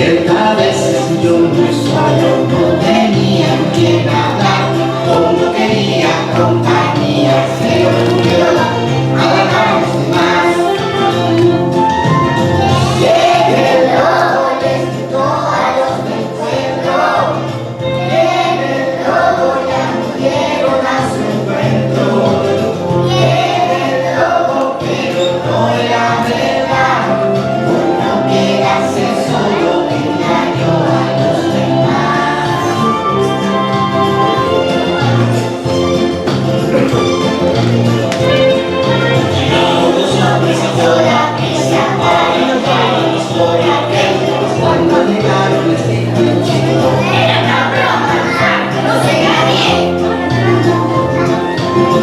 Ciertas veces yo muy solo no tenía que nadar, como quería compañía, se volvió a ganar a los demás. Llegué el lobo, les quitó a los del pueblo. Llegué el lobo, ya murieron a su encuentro. Llegué el lobo, pero no era verdad. Uno quedarse solo engañó a los demás. Llegaron los hombres ahora que se apagan la historia que cuando llegaron les dijo el chico: era una broma, no se nadie.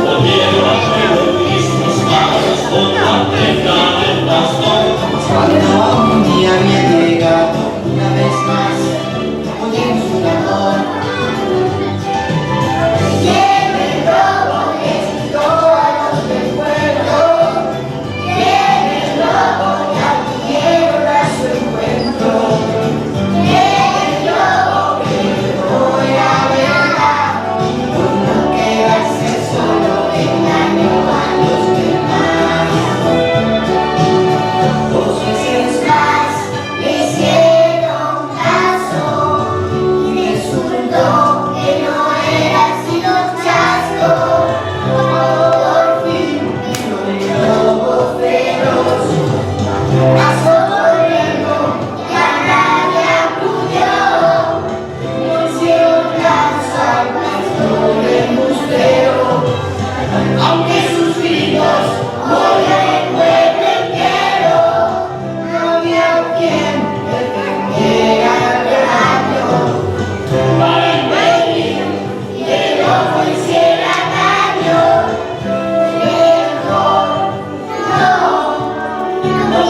Volvieron al pueblo y sus padres con la prenda del bastón. Cuando un día había llegado una vez más, oyen su clamor. Viene el lobo, les quitó a los del pueblo. Viene el lobo, ya acudieron a su encuentro. Viene el lobo, pero no era verdad. Por no quedarse solo engañó a los demás. 2 veces más le hicieron caso y resultó que no era sino chasco. Por fin vino el lobo feroz, pasó corriendo y a nadie acudió. No hicieron caso al pastor embustero, aunque sus gritos oía el pueblo entero. No había quien defendiera el rebaño para impedir que el lobo hiciera daño. Mejor no